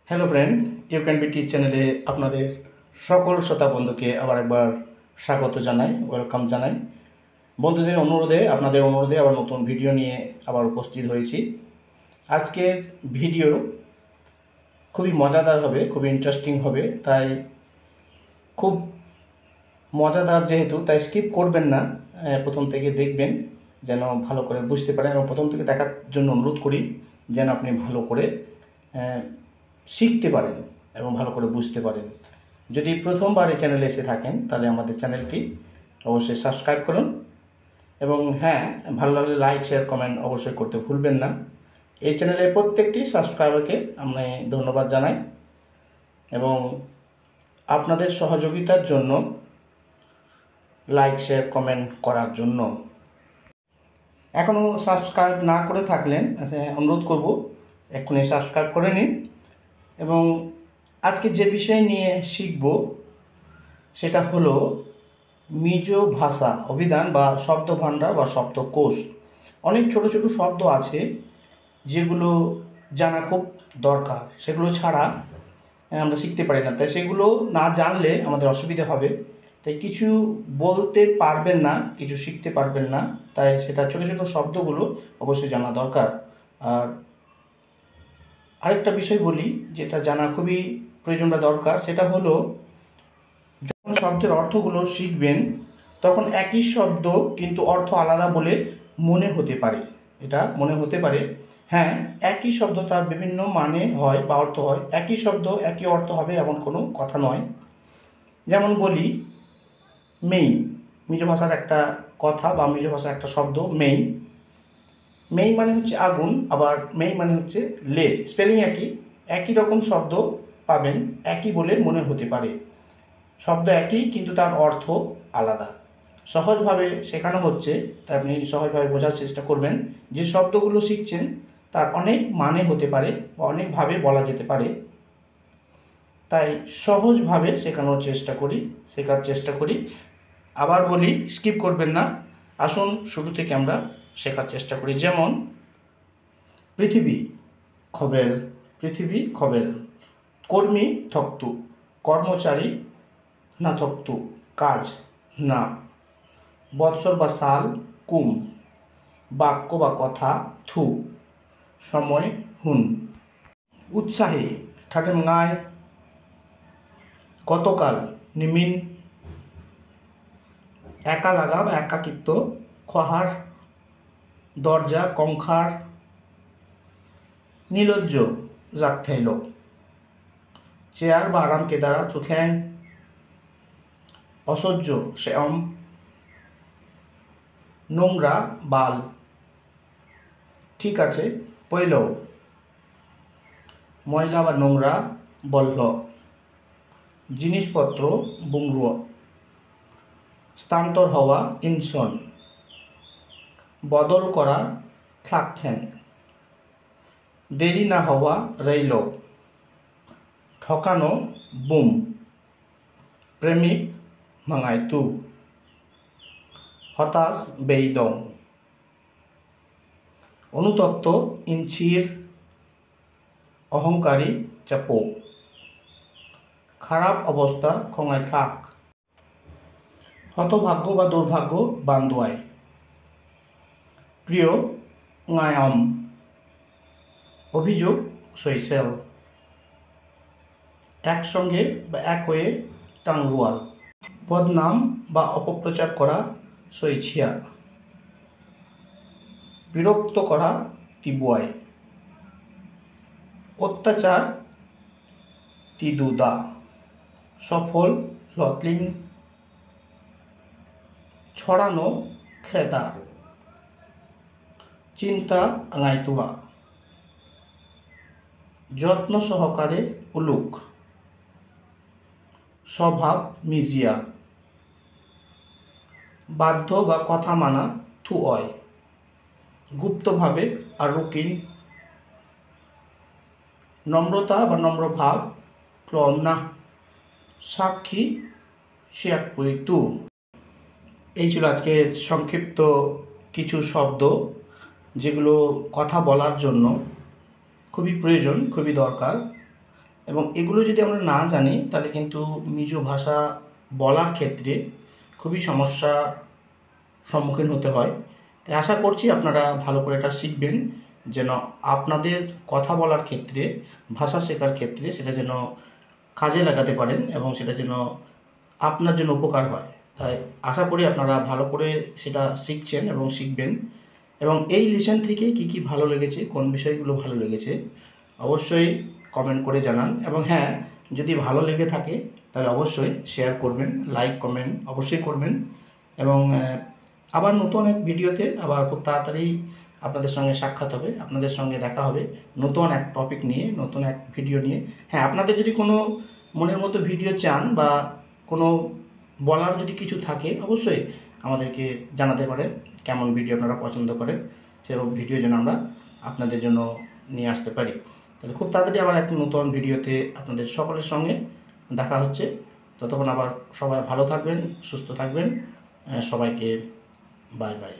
Hello friend, you can be teach চ্যানেলে আপনাদের সকল শ্রোতা বন্ধুকে আবার একবার স্বাগত জানাই, ওয়েলকাম জানাই। বন্ধুদের অনুরোধে, আপনাদের অনুরোধে আবার নতুন ভিডিও নিয়ে আবার উপস্থিত হয়েছি। আজকের ভিডিও খুবই মজাদার হবে, খুবই ইন্টারেস্টিং হবে, তাই খুব মজাদার যেহেতু তাই স্কিপ করবেন না, প্রথম থেকে দেখবেন যেন ভালো করে বুঝতে পারেন, এবং প্রথম থেকে দেখার জন্য অনুরোধ করি যেন আপনি ভালো করে শিখতে পারেন এবং ভালো করে বুঝতে পারেন। যদি প্রথমবার এই চ্যানেলে এসে থাকেন তাহলে আমাদের চ্যানেলটি অবশ্যই সাবস্ক্রাইব করুন, এবং হ্যাঁ, ভালো লাগলে লাইক, শেয়ার, কমেন্ট অবশ্যই করতে ভুলবেন না। এই চ্যানেলের প্রত্যেকটি সাবস্ক্রাইবারকে আমি ধন্যবাদ জানাই, এবং আপনাদের সহযোগিতার জন্য, লাইক, শেয়ার, কমেন্ট করার জন্য। এখনও সাবস্ক্রাইব না করে থাকলেন অনুরোধ করব এক্ষুনি সাবস্ক্রাইব করে নিন। এবং আজকে যে বিষয় নিয়ে শিখব সেটা হলো মিজো ভাষা অভিধান বা শব্দভাণ্ডার বা শব্দকোষ। অনেক ছোট ছোট শব্দ আছে যেগুলো জানা খুব দরকার, সেগুলো ছাড়া আমরা শিখতে পারি না। তাই সেগুলো না জানলে আমাদের অসুবিধা হবে, তাই কিছু বলতে পারবেন না, কিছু শিখতে পারবেন না, তাই সেটা ছোট ছোট শব্দগুলো অবশ্যই জানা দরকার। আর আরেকটা বিষয় বলি যেটা জানা খুবই প্রয়োজন বা দরকার, সেটা হলো যখন শব্দের অর্থগুলো শিখবেন তখন একই শব্দ কিন্তু অর্থ আলাদা বলে মনে হতে পারে। এটা মনে হতে পারে, হ্যাঁ, একই শব্দ তার বিভিন্ন মানে হয় বা অর্থ হয়, একই শব্দ একই অর্থ হবে এমন কোনো কথা নয়। যেমন বলি মেই, মিজো ভাষার একটা কথা বা মিজো ভাষার একটা শব্দ মেই। মেই মানে হচ্ছে আগুন, আবার মেই মানে হচ্ছে লেজ। স্পেলিং একই, একই রকম শব্দ পাবেন, একই বলে মনে হতে পারে। শব্দ একই কিন্তু তার অর্থ আলাদা। সহজভাবে শেখানো হচ্ছে, তাই আপনি সহজভাবে বোঝার চেষ্টা করবেন। যে শব্দগুলো শিখছেন তার অনেক মানে হতে পারে বা অনেকভাবে বলা যেতে পারে, তাই সহজভাবে শেখার চেষ্টা করি। আবার বলি, স্কিপ করবেন না, আসুন শুরু থেকে আমরা শেখার চেষ্টা করি। যেমন পৃথিবী খবেল, পৃথিবী খবেল। কর্মী থক্তু, কর্মচারী না থক্তু, কাজ না। বৎসর বা সাল কুম, বাক্য বা কথা থু, সময় হুন। উৎসাহী ঠাটেম গায়, গতকাল নিমিন। একা লাগা বা একাকিত্ব খহার, দরজা কংখার। নিলজ্জ জাগথেইল, চেয়ার বা আরাম কেদারা চুথেন। অসহ্য শ্যাম, নোংরা বাল। ঠিক আছে পৈল, ময়লা বা নোংরা বল্ল। জিনিসপত্র বুংরুয়। স্থানান্তর হওয়া ইনসন, বদল করা থাকথেন। দেরি না হওয়া রইল। ঠকানো বুম, প্রেমিক মাঙাইতু। হতাশ বেইদং। অনুতপ্ত ইনছির, অহংকারী চাপো। খারাপ অবস্থা খঙাই থাক। হতভাগ্য বা দুর্ভাগ্য বান্দোয়ায়। প্রিয় ngaয়ম, অভিযোগ সইসেল। একসঙ্গে বা এক হয়ে টাংরুয়াল। বদনাম বা অপপ্রচার করা সইছিয়া। বিরক্ত করা তিবুয়ায়। অত্যাচার তিদুদা। সফল লতলিং। ছড়ানো খেদার। চিন্তা আঙাইতুয়া। যত্ন সহকারে উলুক। স্বভাব মিজিয়া। বাধ্য বা কথা মানা থুয়। গুপ্তভাবে আরুকিন। নম্রতা বা নম্রভাব ক্লমনা। সাক্ষী শিয়াকপুইতু। এই ছিল আজকের সংক্ষিপ্ত কিছু শব্দ, যেগুলো কথা বলার জন্য খুবই প্রয়োজন, খুবই দরকার। এবং এগুলো যদি আমরা না জানি তাহলে কিন্তু মিজো ভাষা বলার ক্ষেত্রে খুবই সমস্যার সম্মুখীন হতে হয়। তাই আশা করছি আপনারা ভালো করে এটা শিখবেন, যেন আপনাদের কথা বলার ক্ষেত্রে, ভাষা শেখার ক্ষেত্রে সেটা যেন কাজে লাগাতে পারেন এবং সেটা যেন আপনার জন্য উপকার হয়। তাই আশা করি আপনারা ভালো করে সেটা শিখছেন এবং শিখবেন। এবং এই লেসন থেকে কী কী ভালো লেগেছে, কোন বিষয়গুলো ভালো লেগেছে অবশ্যই কমেন্ট করে জানান। এবং হ্যাঁ, যদি ভালো লেগে থাকে তাহলে অবশ্যই শেয়ার করবেন, লাইক কমেন্ট অবশ্যই করবেন। এবং আবার নতুন এক ভিডিওতে আবার খুব তাড়াতাড়ি আপনাদের সঙ্গে সাক্ষাৎ হবে, আপনাদের সঙ্গে দেখা হবে নতুন এক টপিক নিয়ে, নতুন এক ভিডিও নিয়ে। হ্যাঁ, আপনাদের যদি কোনো মনের মতো ভিডিও চান বা কোনো বলার যদি কিছু থাকে অবশ্যই আমাদেরকে জানাতে পারেন, কেমন ভিডিও আপনারা পছন্দ করেন, সেরকম ভিডিও যেন আমরা আপনাদের জন্য নিয়ে আসতে পারি। তাহলে খুব তাড়াতাড়ি আবার এক নতুন ভিডিওতে আপনাদের সকলের সঙ্গে দেখা হচ্ছে। ততক্ষণ আবার সবাই ভালো থাকবেন, সুস্থ থাকবেন। সবাইকে বাই বাই।